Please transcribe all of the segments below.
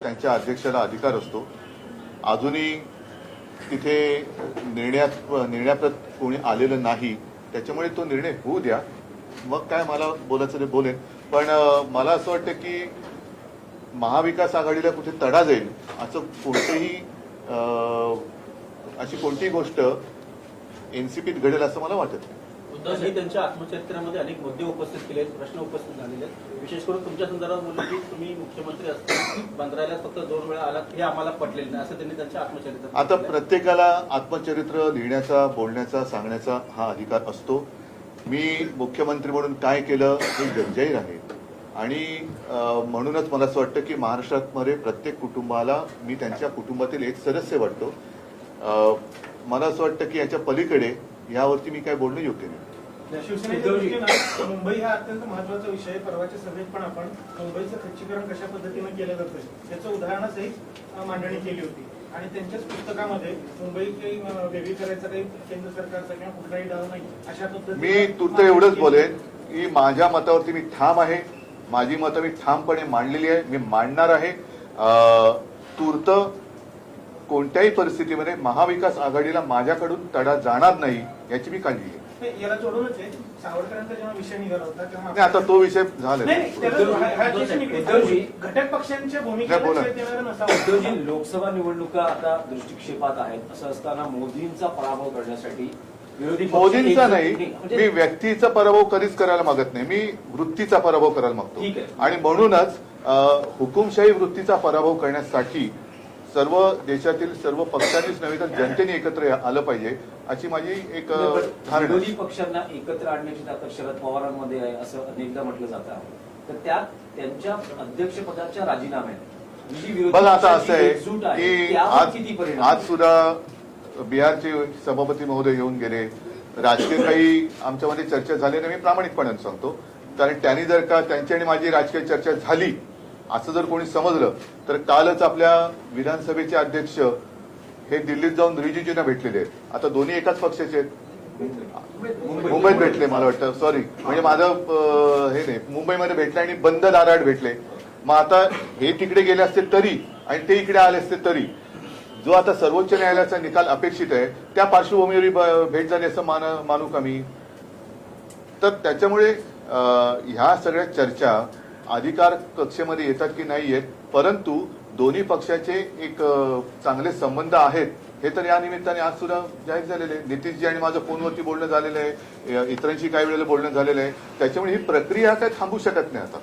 त्यांच्या अध्यक्षाला अधिकार असतो. अजूनही तिथे निर्णयाप्रत कोणी आलेलं नाही, त्याच्यामुळे तो निर्णय होऊ द्या. मग काय मला बोलायचं ते बोलेन. पण मला असं वाटतं की महाविकास आघाडीला कुठे तडा जाईल असं कोणतेही अशी कोणतीही गोष्ट एनसीपीत घडेल असं मला वाटत नाही. उद्धवजी त्यांच्या आत्मचरित्रामध्ये अनेक मुद्दे उपस्थित केले, प्रश्न उपस्थित झालेले आहेत. विशेष करून तुमच्या संदर्भात बोलले की तुम्ही मुख्यमंत्री असताना बंदराला फक्त 2 वेळा आलात, हे आम्हाला पटलेलं नाही असं त्यांनी त्यांच्या आत्मचरित्रात. आता प्रत्येकाला आत्मचरित्र लिहिण्याचा, बोलण्याचा, सांगण्याचा हा अधिकार असतो. मी मुख्यमंत्री म्हणून काय केलं हे जगजाहीर आहे आणि म्हणूनच मला असं वाटतं की महाराष्ट्रामध्ये प्रत्येक कुटुंबाला मी त्यांच्या कुटुंबातील एक सदस्य वाटतो. मला असं वाटतं की याच्या पलीकडे यावरती मी काय बोलणं योग्य नाही. शिवसेनेच्या दृष्टीनं मुंबई हा अत्यंत महत्वाचा विषय. परवाच्या सभेत पण आपण मुंबईचं खच्चीकरण कशा पद्धतीनं केलं जातं त्याचं उदाहरणासहित मांडणी केली होती आणि त्यांच्याच पुस्तकामध्ये मुंबई वेगळी करायचा काही केंद्र सरकारचा किंवा कुठलाही डाव नाही अशा पद्धतीने मी तूर्त एवढंच बोलेन की माझ्या मतावरती मी ठाम आहे. माझी मतं मी ठामपणे मांडलेली आहे, मी मांडणार आहे. तूर्त कोणत्याही परिस्थितीमध्ये महाविकास आघाडीला माझ्याकडून तडा जाणार नाही याची मी काळजी घेईन. याला जोडूनच आहे सावरकरांचा जेव्हा विषय निघाला होता तेव्हा आता तो विषय झाला घटक पक्षांच्या भूमिका लोकसभा निवडणुका आता दृष्टिक्षेपात आहेत. असं असताना मोदींचा पराभव करण्यासाठी मोदींचा नाही, मी व्यक्तीचा पराभव कधीच करायला मागत नाही, मी वृत्तीचा पराभव करायला मागतो. आणि म्हणूनच हुकुमशाही वृत्तीचा पराभव करण्यासाठी सर्व देशातील सर्व पक्षांनीच नव्हे तर जनतेने एकत्र आलं पाहिजे अशी माझी एक धारणा. विरोधी पक्षांना एकत्र आणण्याची ताकद शरद पवारांमध्ये आहे असं अनेकदा म्हटलं जातं. तर त्यात त्यांच्या अध्यक्षपदाच्या राजीनाम्यात बघा आता असं आहे की आज सुद्धा बिहारचे सभापती महोदय येऊन गेले. राजकीय काही आमच्यामध्ये चर्चा झाली नाही, मी प्रामाणिकपणे सांगतो. कारण त्यांनी जर का त्यांची आणि माझी राजकीय चर्चा झाली असं जर कोणी समजलं तर कालच आपल्या विधानसभेचे अध्यक्ष हे दिल्लीत जाऊन रिजिजूंना भेटलेले आहेत. आता दोन्ही एकाच पक्षाचे आहेत. मुंबईत भेटले मला वाटतं, सॉरी म्हणजे माझं हे नाही, मुंबईमध्ये भेटले आणि बंद दाराआड भेटले. मग आता हे तिकडे गेले असते तरी आणि ते इकडे आले असते तरी जो आता सर्वोच्च न्यायालयाचा निकाल अपेक्षित आहे त्या पार्श्वभूमीवर भेट झाली असं मानू का मी? तर त्याच्यामुळे ह्या सगळ्या चर्चा अधिकार कक्षेमध्ये येतात की नाही येत, परंतु दोन्ही पक्षाचे एक चांगले संबंध आहेत हे तर या निमित्ताने आज सुद्धा जाहीर झालेले आहे. नितीशजी आणि माझं फोनवरती बोलणं झालेलं आहे, इतरांशी काही वेळेला बोलणं झालेलं आहे. त्याच्यामुळे ही प्रक्रिया काय थांबू शकत नाही. आता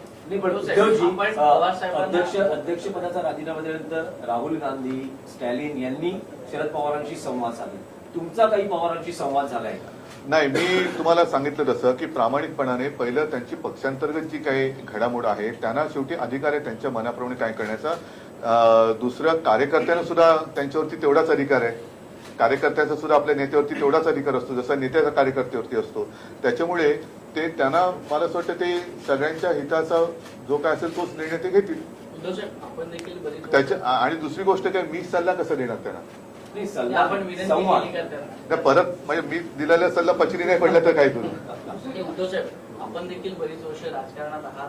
अध्यक्षपदाचा राजीनामा दिल्यानंतर राहुल गांधी, स्टॅलिन यांनी शरद पवारांशी संवाद साधला. तुमचा काही पवारांशी संवाद झालाय का? नाही, मी तुम्हाला सांगितलं तसं की प्रामाणिकपणाने पहिलं त्यांची पक्षांतर्गत जी काही घडामोड आहे त्यांना शेवटी अधिकार आहे त्यांच्या मनाप्रमाणे काय करण्याचा. दुसरं कार्यकर्त्यांना सुद्धा त्यांच्यावरती तेवढाच अधिकार आहे. कार्यकर्त्याचा सुद्धा आपल्या नेत्यावरती तेवढाच अधिकार असतो जसा नेत्याचा कार्यकर्त्यावरती असतो. त्याच्यामुळे ते त्यांना मला असं वाटतं ते सगळ्यांच्या हिताचा जो काय असेल तोच निर्णय ते घेतील. त्याच्या आणि दुसरी गोष्ट काय, मी सल्ला कसा देणार त्यांना? परत म्हणजे मी दिलेला सल्ला पचनी नाही पडला तर काय करू? उद्धव साहेब, आपण देखील बरीच वर्ष राजकारणात आहात.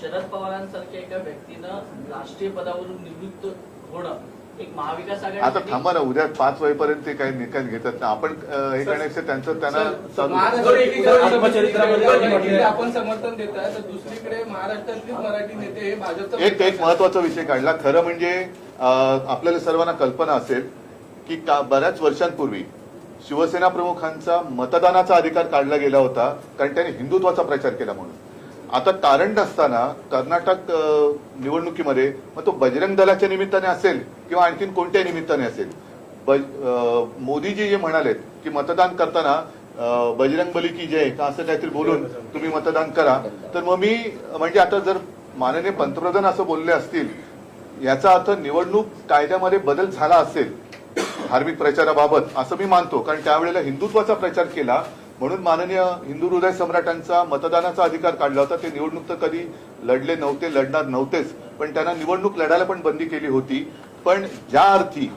शरद पवारांसारख्या एका व्यक्तीनं राष्ट्रीय पदावरून निवृत्त होणं एक महाविकास आघाडी. आता थांबा ना, उद्या 5 वाजेपर्यंत ते काही निकाल घेतात ना. आपण हे करण्यापेक्षा त्यांचं त्यांना आपण समर्थन देत आहे तर दुसरीकडे महाराष्ट्रातले मराठी नेते हे भाजपचा एक महत्वाचा विषय काढला. खरं म्हणजे आपल्याला सर्वांना कल्पना असेल की बऱ्याच वर्षांपूर्वी शिवसेना प्रमुखांचा मतदानाचा अधिकार काढला गेला होता कारण त्यांनी हिंदुत्वाचा प्रचार केला म्हणून. आता कारण नसताना कर्नाटक निवडणुकीमध्ये मग तो बजरंग दलाच्या निमित्ताने असेल किंवा आणखीन कोणत्या निमित्ताने असेल, मोदीजी जे म्हणालेत की मतदान करताना बजरंग बली की जय का असं काहीतरी बोलून तुम्ही मतदान करा, तर मग मी म्हणजे आता जर माननीय पंतप्रधान असं बोलले असतील याचा अर्थ निवडणूक कायद्यामध्ये बदल झाला असेल धार्मिक प्रचाराबाबत असं मी मानतो. कारण त्यावेळेला हिंदुत्वाचा प्रचार केला म्हणून माननीय हिंदू हृदय सम्राटांचा मतदानाचा अधिकार काढला होता. ते निवडणूक तर कधी लढले नव्हते, लढणार नव्हतेच, पण त्यांना निवडणूक लढायला पण बंदी केली होती. पण ज्या अर्थी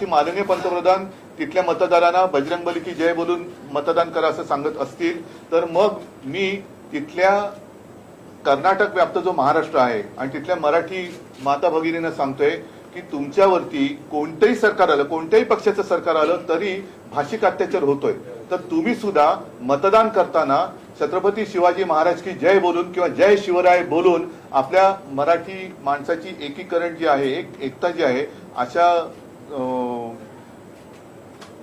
माननीय पंतप्रधान तिथल्या मतदारांना बजरंगबली की जय बोलून मतदान करा असं सांगत असतील तर मग मी तिथल्या कर्नाटक व्याप्त जो महाराष्ट्र आहे आणि तिथल्या मराठी माता भगिनींना सांगतोय की तुमच्यावरती कोणतंही सरकार आलं, कोणत्याही पक्षाचं सरकार आलं तरी भाषिक अत्याचार होतोय. तर तुम्ही सुद्धा मतदान करताना छत्रपती शिवाजी महाराज की जय बोलून किंवा जय शिवराय बोलून आपल्या मराठी माणसाची एकीकरण जी आहे, एकता जी आहे, अशा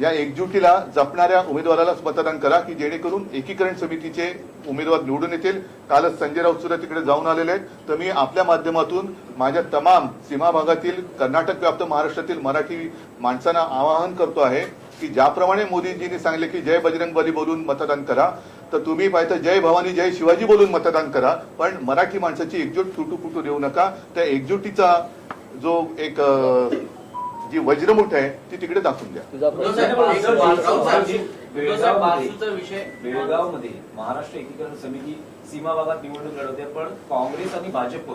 या एकजुटीला जपणाऱ्या उमेदवारालाच मतदान करा की जेणेकरून एकीकरण समितीचे उमेदवार निवडून येतील. कालच संजय राऊत सुद्धा तिकडे जाऊन आलेले आहेत. तर मी आपल्या माध्यमातून माझ्या तमाम सीमा भागातील कर्नाटक व्याप्त महाराष्ट्रातील मराठी माणसांना आवाहन करतो आहे की ज्याप्रमाणे मोदीजींनी सांगितले की जय बजरंग बली बोलून मतदान करा, तर तुम्ही पाहिजे जय भवानी जय शिवाजी बोलून मतदान करा, पण मराठी माणसाची एकजूट तुटू देऊ नका. त्या एकजुटीचा जो एक जी वज्रमुठ आहे ती तिकडे दाखवून द्या. बेळगावमध्ये महाराष्ट्र एकीकरण समिती सीमा भागात निवडणूक लढवते, पण काँग्रेस आणि भाजप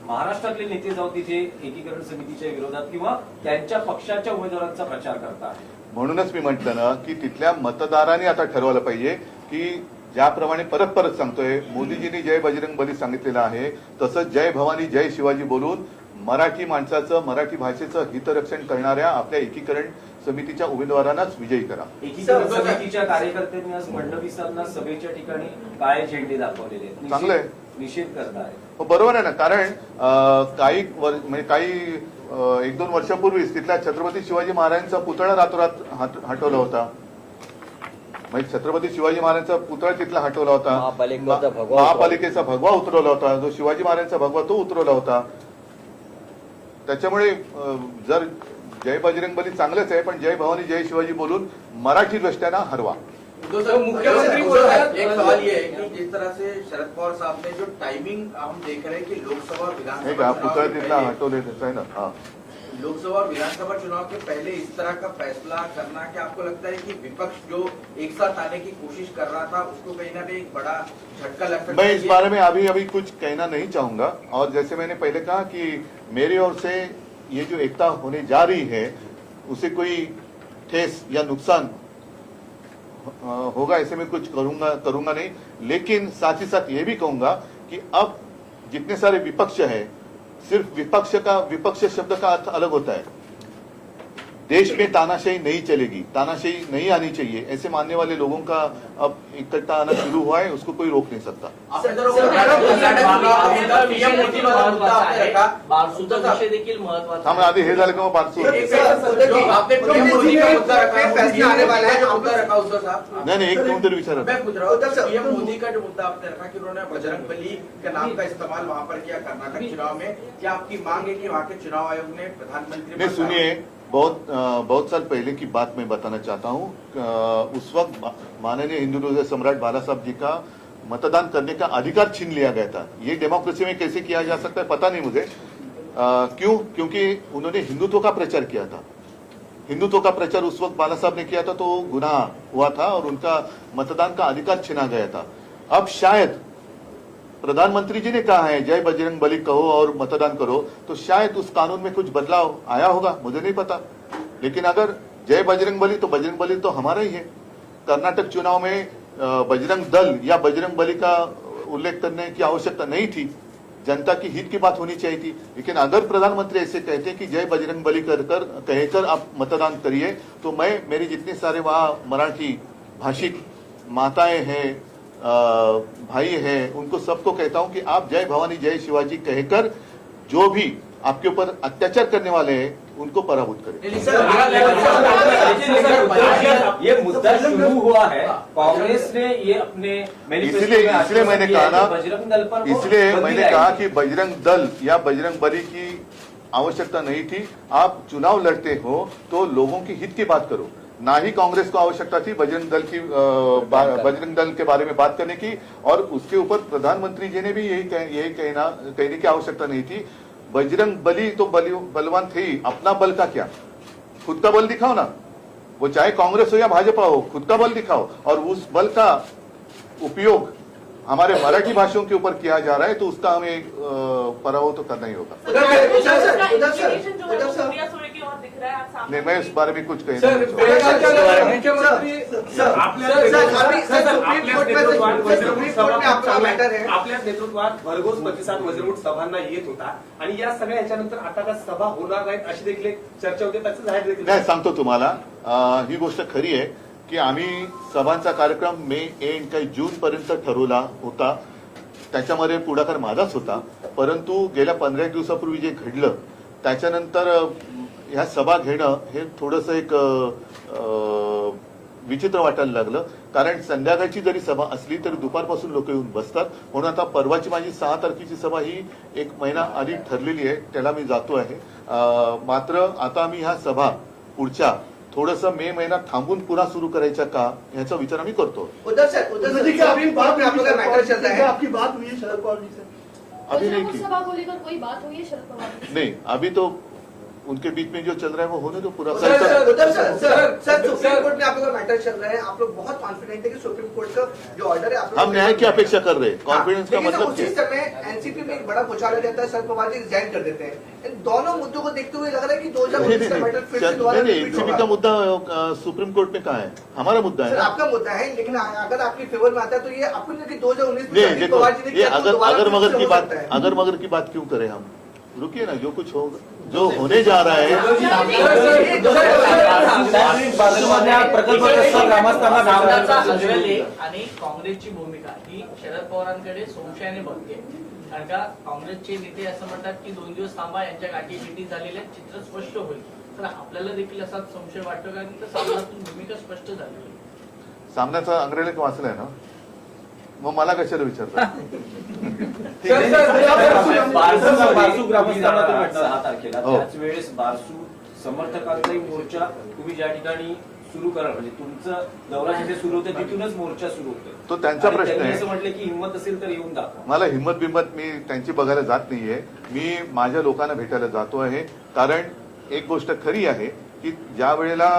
महाराष्ट्रातले नेते जाऊन तिथे एकीकरण समितीच्या विरोधात किंवा त्यांच्या पक्षाच्या उमेदवारांचा प्रचार करतात. म्हणूनच मी म्हटलं ना की तिथल्या मतदारांनी आता ठरवलं पाहिजे की ज्याप्रमाणे परत सांगतोय मोदीजींनी जय बजरंग बली सांगितलेलं आहे, तसंच जय भवानी जय शिवाजी बोलून मराठी माणसाचं, मराठी भाषेचं हितरक्षण करणाऱ्या आपल्या एकीकरण समितीच्या उमेदवारांनाच विजयी करा. एकीकरण समितीच्या कार्यकर्त्यांनी आज फडणवीसांना सभेच्या ठिकाणी काळे झेंडे दाखवलेले आहेत. चांगलंय, निषेध करताय. हो बरोबर आहे ना, कारण काही 1-2 वर्षापूर्वीच तिथल्या छत्रपती शिवाजी महाराजांचा पुतळा रातोरात हटवला होता. म्हणजे छत्रपती शिवाजी महाराजांचा पुतळा तिथला हटवला होता, महापालिकेचा भगवा उतरवला होता, जो शिवाजी महाराजांचा भगवा तो उतरवला होता. त्याच्यामुळे जर जय बजरंग बली चांगलंच आहे, पण जय भवानी जय शिवाजी बोलून मराठी दृष्ट्यानं हरवा. मुख्यमंत्री बोलतात. एक सवाल ये है कि जिस तरह से शरद पवार साहब ने जो टाइमिंग हम देख रहे हैं कि लोकसभा विधानसभा पुतळा तिथला हटवले आहे ना. हा, लोकसभा विधानसभा चुनाव के पहले इस तरह का फैसला करना, क्या आपको लगता है कि विपक्ष जो एक साथ आने की कोशिश कर रहा था उसको कहीं ना कहीं एक बड़ा झटका लग सकता है? मैं इस बारे में अभी कुछ कहना नहीं चाहूंगा. और जैसे मैंने पहले कहा कि मेरी ओर से ये जो एकता होने जा रही है उसे कोई ठेस या नुकसान होगा ऐसे मैं कुछ करूंगा नहीं. लेकिन साथ ही साथ ये भी कहूंगा कि अब जितने सारे विपक्ष है, सिर्फ विपक्ष शब्द का अर्थ अलग होता है. देश में तानाशाही नहीं चलेगी, तानाशाही नहीं आनी चाहिए, ऐसे मानने वाले लोगों का अब इकट्ठा आना शुरू हुआ है, उसको कोई रोक नहीं सकता. बारसूचा विषय देखील महत्वाचा हम आधी हे झालं की मग बारसू. नहीं एक मिनट विचारा. मैं पूछ रहा हूँ पीएम मोदी का जो मुद्दा आपने रखा कि उन्होंने बजरंग बली के नाम का इस्तेमाल वहाँ पर किया कर्नाटक चुनाव में, क्या आपकी मांग है कि वहाँ के चुनाव आयोग ने प्रधानमंत्री नहीं सुनिए, बहुत साल पहले की बात मैं बताना चाहता हूँ. उस वक्त माननीय हिंदू हृदय सम्राट बाला साहब जी का मतदान करने का अधिकार छीन लिया गया था. ये डेमोक्रेसी में कैसे किया जा सकता है पता नहीं मुझे. क्यों? क्योंकि उन्होंने हिंदुत्व का प्रचार किया था. हिंदुत्व का प्रचार उस वक्त बाला साहब ने किया था तो गुनाह हुआ था और उनका मतदान का अधिकार छीना गया था. अब शायद प्रधानमंत्री जी ने कहा है जय बजरंग बली कहो और मतदान करो, तो शायद उस कानून में कुछ बदलाव आया होगा, मुझे नहीं पता. लेकिन अगर जय बजरंग बली तो बजरंग बली तो हमारा ही है. कर्नाटक चुनाव में बजरंग दल या बजरंग बली का उल्लेख करने की आवश्यकता नहीं थी. जनता की हित की बात होनी चाहिए थी. लेकिन अगर प्रधानमंत्री ऐसे कहते हैं कि जय बजरंग बली कहकर आप मतदान करिए, तो मैं मेरी जितने सारे वहाँ मराठी भाषिक माताएं हैं, भाई हैं, उनको सबको कहता हूं कि आप जय भवानी जय शिवाजी कहकर जो भी आपके ऊपर अत्याचार करने वाले हैं उनको पराभूत करें. ये मुद्दा शुरू हुआ है, कांग्रेस ने ये अपने इसलिए मैंने कहा ना, बजरंग दल पर इसलिए मैंने कहा कि बजरंग दल या बजरंग बली की आवश्यकता नहीं थी. आप चुनाव लड़ते हो तो लोगों की हित की बात करो. ना ही कांग्रेस को आवश्यकता थी बजरंग दल के बारे में बात करने की, और उसके ऊपर प्रधानमंत्री जी ने भी यही कहने की आवश्यकता नहीं थी. बजरंग बली तो बलवान थे ही, अपना बल का क्या, खुद का बल दिखाओ ना. वो चाहे कांग्रेस हो या भाजपा हो, खुद का बल दिखाओ. और उस बल का उपयोग हमारे मराठी भाषियों के ऊपर किया जा रहा है, तो उसका हमें पराभव तो करना ही होगा. जो सोनिया सोरेन की ओर दिख रहा है, आज सामने नहीं, मैं इस बारे में कुछ कहना सर नहीं चाहूंगा। मुख्यमंत्री आपल्याच नेतृत्वात भरघोस प्रतिसाद वज्रमूठ सभांना येत होता आणि या सगळ्या याच्यानंतर आता का सभा होणार नाहीत अशी देखील एक चर्चा होते, त्याचं जाहीर देखील नाही, सांगतो तुम्हाला, ही गोष्ट खरी आहे की आम्ही सभांचा कार्यक्रम मे एंड काही जून पर्यंत ठरवला होता. त्याच्यामध्ये पुढाकार माझाच होता. परंतु गेल्या 15 दिवसापूर्वी जे घडलं त्याच्यानंतर ह्या सभा घेणं हे थोडंसं एक विचित्र वाटायला लागलं. कारण संध्याकाळची जरी सभा असली तरी दुपारपासून लोक येऊन बसतात. म्हणून आता परवाची माझी 6 तारखेची सभा ही 1 महिना आधी ठरलेली आहे, त्याला मी जातो आहे. मात्र आता आम्ही ह्या सभा पुढच्या थोडंसं मे महिना थांबून पुन्हा सुरू करायच्या का ह्याचा विचार आम्ही करतो. उद्धव सर सुप्रीम कोर्ट में आप लोग का मैटर चल रहा है, आपकी बात हुई है शरद पवार जी से? अभी नहीं की, सभा को लेकर कोई बात हुई है शरद पवार जी से? नहीं, अभी तो उनके बीच में जो चल रहा है वो होने दो पूरा. उद्धव सर सुप्रीम कोर्ट में आप लोग का मैटर चल रहा है, आप लोग बहुत कॉन्फिडेंट है कि सुप्रीम कोर्ट का जो ऑर्डर है आप लोग हम न्याय की अपेक्षा कर रहे हैं. कॉन्फिडेंस का लेकिन मतलब उसी क्या? समय एनसीपी में एक बड़ा घोटाला रहता है, शरद पवार जी रिजाइन कर देते हैं. इन दोनों मुद्दों को देखते हुए लग रहा है कि 2019 का मैटर फिर से दोबारा रिपीट एनसीबी का होगा. मुद्दा सुप्रीम कोर्ट में कहाँ है? हमारा मुद्दा है सर ना. आपका मुद्दा है, लेकिन अगर आपके फेवर में आता है तो ये आपको नहीं कि 2019 में नहीं, शरद देखो, पवार जी ने ये किया तो दोबारा अगर फिर मगर से की हो बात, सकता है. अगर मगर की बात क्यों करें हम? रुकिए ना, जो कुछ होगा, जो होने जा रहा है. सामनाचा अजवेले आणि काँग्रेसची भूमिका ही शरद पवारांकडे संशयाने बघते. कारण का काँग्रेसचे नेते असं म्हणतात की 2 दिवस थांबा, यांच्या गाठी भेटी झालेल्या चित्र स्पष्ट होईल. तर आपल्याला देखील असा संशय वाटतो का की सामनातून भूमिका स्पष्ट झाली? सामन्याचा अंग्रेजी वाचलाय ना, मग मला कशाला विचारता? बारसू ग्रामस्थांना तुम्ही भेटणार. 6 तारखेला हो. त्याच वेळेस बारसू समर्थकांचाही मोर्चा तुम्ही ज्या ठिकाणी सुरू कराल, म्हणजे तुमचं दौरा जिथे सुरू होतं तिथूनच मोर्चा सुरू होतो. तो त्यांचा प्रश्न त्यांनी आहे. असं म्हटलं की हिंमत असेल तर येऊन दाखवा. मला हिंमत बिंमत मी त्यांची बघायला जात नाहीये. मी माझ्या लोकांना भेटायला जातो आहे. कारण एक गोष्ट खरी आहे की ज्या वेळेला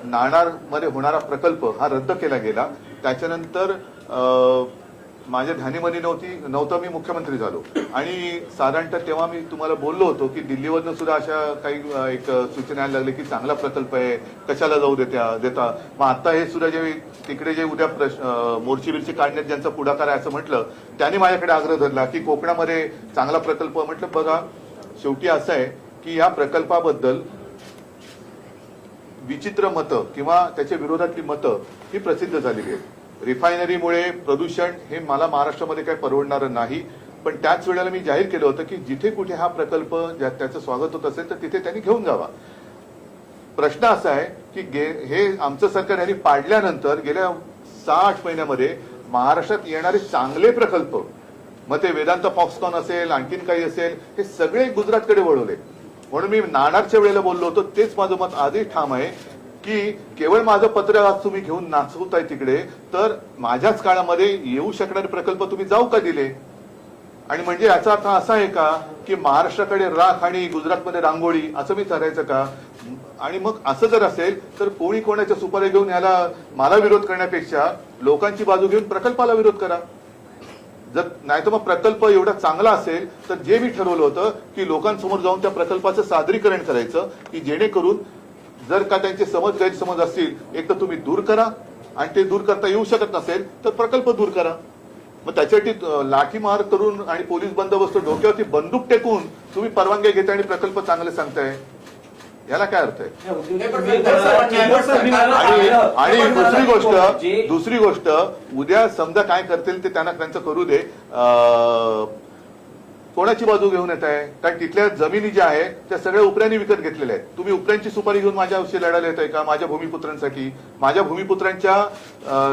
नाणार मध्ये होणारा प्रकल्प हा रद्द केला गेला त्याच्यानंतर माझ्या ध्यानीमध्ये नव्हतं मी मुख्यमंत्री झालो. आणि साधारणतः तेव्हा मी तुम्हाला बोललो होतो की दिल्लीवरनं सुद्धा अशा काही एक सूचना यायला लागल्या की चांगला प्रकल्प आहे, कशाला जाऊ देता. मग आता हे सुद्धा जे तिकडे जे उद्या मोर्ची बिर्ची काढण्यात ज्यांचा पुढाकार आहे असं म्हटलं, त्यांनी माझ्याकडे आग्रह धरला की कोकणामध्ये चांगला प्रकल्प. म्हटलं बघा, शेवटी असं आहे की या प्रकल्पाबद्दल विचित्र मतं किंवा त्याच्या विरोधातली मतं ही प्रसिद्ध झालेली आहेत. रिफायनरीमुळे प्रदूषण हे मला महाराष्ट्रामध्ये काही परवडणारं नाही. पण त्याच वेळेला मी जाहीर केलं होतं की जिथे कुठे हा प्रकल्प त्याचं स्वागत होत असेल तर तिथे त्यांनी घेऊन जावा. प्रश्न असा आहे की हे आमचं सरकार यांनी पाडल्यानंतर गेल्या 6-8 महिन्यामध्ये महाराष्ट्रात येणारे चांगले प्रकल्प, मग ते वेदांत फॉक्सकॉन असेल, आणखीन काही असेल, हे सगळे गुजरातकडे वळवले. म्हणून मी नाणारच्या वेळेला बोललो होतो, तेच माझं मत आजही ठाम आहे की केवळ माझं पत्र आज तुम्ही घेऊन नाचवताय तिकडे, तर माझ्याच काळामध्ये येऊ शकणारे प्रकल्प तुम्ही जाऊ का दिले? आणि म्हणजे याचा अर्थ असा आहे का की महाराष्ट्राकडे राख आणि गुजरातमध्ये रांगोळी असं मी ठरायचं का? आणि मग असं जर असेल तर कोणी कोणाच्या सुपारी घेऊन याला मला विरोध करण्यापेक्षा लोकांची बाजू घेऊन प्रकल्पाला विरोध करा. जर नाही तर मग प्रकल्प एवढा चांगला असेल तर जे मी ठरवलं होतं की लोकांसमोर जाऊन त्या प्रकल्पाचं सादरीकरण करायचं की जेणेकरून जर का त्यांचे गैरसमज असतील एक तर तुम्ही दूर करा, आणि ते दूर करता येऊ शकत नसेल तर प्रकल्प दूर करा. मग त्याच्यासाठी लाठीमार करून आणि पोलीस बंदोबस्त डोक्यावरती बंदूक टेकून तुम्ही परवानगी घेताय आणि प्रकल्प चांगले सांगताय, याला काय अर्थ आहे? आणि दुसरी गोष्ट उद्या समजा काय करतील ते त्यांना त्यांचं करू दे. कोणाची बाजू घेऊन येत आहे? कारण तिथल्या जमिनी ज्या आहेत त्या सगळ्या उपऱ्यांनी विकत घेतलेल्या आहेत. तुम्ही उपऱ्यांची सुपारी घेऊन माझ्याविषयी लढायला येत आहे का? माझ्या भूमिपुत्रांसाठी, माझ्या भूमिपुत्रांच्या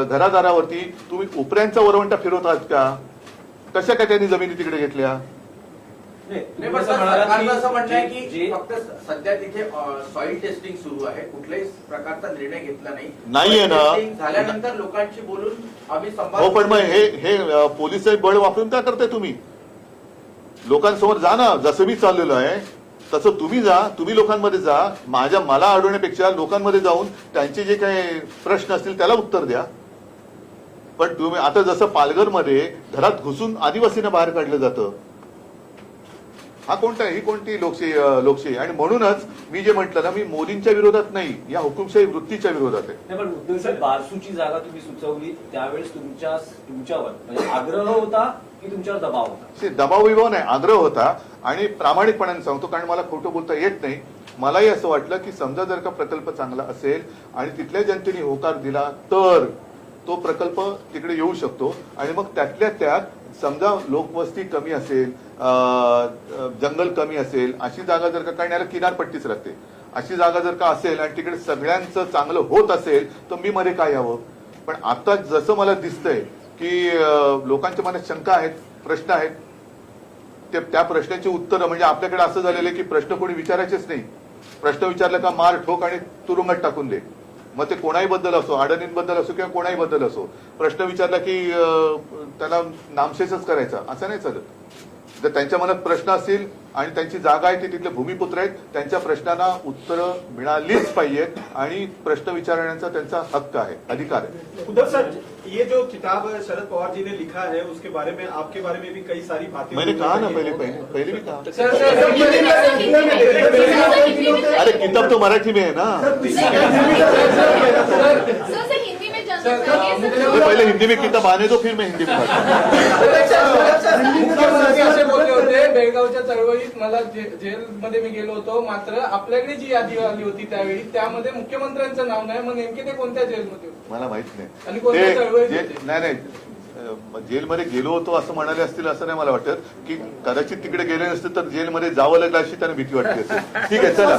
घरादारावरती तुम्ही उपऱ्यांचा वरवंटा फिरवत आहात का? कशा काय त्यांनी जमिनी तिकडे घेतल्या? नाही, पण सरकारचं असं म्हणणं आहे की फक्त सध्या तिथे सॉइल टेस्टिंग सुरू आहे, कुठल्याही प्रकारचा निर्णय घेतला नाहीये ना. टेस्टिंग झाल्यानंतर लोकांशी बोलून आम्ही संवाद. हो, पण मग हे पोलिस बळ वापरून काय करताय तुम्ही? लोकांसमोर जा ना, जसं मी चाललेलो आहे तसं तुम्ही जा, तुम्ही लोकांमध्ये जा. मला अडवण्यापेक्षा लोकांमध्ये जाऊन त्यांचे जे काही प्रश्न असतील त्याला उत्तर द्या. पण तुम्ही आता जसं पालघरमध्ये घरात घुसून आदिवासींना बाहेर काढलं जातं, हा कोणता ही कोणती लोकशाही आणि म्हणूनच मी जे म्हटलं ना, मी मोदींच्या विरोधात नाही, या हुकुमशाही वृत्तीच्या विरोधात आहे. नाही, पण उद्धव साहेब, बारसूची जागा तुम्ही सुचवली त्यावेळेस तुमच्यावर म्हणजे आग्रह होता की तुमच्यावर दबाव होता? दबाव विभाव नाही, आग्रह होता. आणि प्रामाणिकपणाने सांगतो, कारण मला खोटं बोलता येत नाही, मलाही असं वाटलं की समजा जर का प्रकल्प चांगला असेल आणि तिथल्या जनतेने होकार दिला तर तो प्रकल्प तिकडे येऊ शकतो. आणि मग त्यातल्या त्यात समजा लोकवस्ती कमी असेल, जंगल कमी असेल, अशी जागा जर का, कारण याला किनारपट्टीच लागते, अशी जागा जर का असेल आणि तिकडे सगळ्यांचं चांगलं होत असेल तर मी मध्ये काय यावं. पण आता जसं मला दिसतंय की लोकांच्या मनात शंका आहेत, प्रश्न आहेत, त्या प्रश्नाची उत्तरं म्हणजे आपल्याकडे असं झालेलं आहे की प्रश्न कोणी विचारायचेच नाही. प्रश्न विचारला का मार ठोक आणि तुरुंगात टाकून दे. मग ते कोणाही बद्दल असो, अडणींबद्दल असो किंवा कोणाही बद्दल असो, प्रश्न विचारला की त्याला नामशेषच करायचा, असं नाही चालत. जर त्यांच्या मनात प्रश्न असतील आणि त्यांची जागा आहे, ते तिथले भूमिपुत्र आहेत, त्यांच्या प्रश्नांना उत्तरं मिळालीच पाहिजेत आणि प्रश्न विचारण्याचा त्यांचा हक्क आहे, अधिकार आहे. उद्धव सर, ये जो किताब शरद पवार जी ने लिखा है उसके बारे में, आपके बारे में भी कई सारी बातें मैंने कहा ना पहले भी कहा. सर अरे किताब तो मराठी में है ना. सर से हिंदी में जानना चाहिए तो पहले हिंदी में किताब आने दो, फिर मैं हिंदी में असे बोलले होते, बेळगावच्या चळवळीत मला जेलमध्ये मी गेलो होतो, मात्र आपल्याकडे जी यादी आली होती त्यावेळी त्यामध्ये मुख्यमंत्र्यांचं नाव नाही. मग नेमके ते कोणत्या जेलमध्ये होते? मला माहित आणि नाही. कोणत्या चळवळीत होते? नाही जेलमध्ये गेलो होतो असं म्हणाले असतील असं नाही मला वाटत. की कदाचित तिकडे गेले नसते तर जेलमध्ये जावं लागलं अशी त्यांना भीती वाटते असेल. ठीक आहे, चला.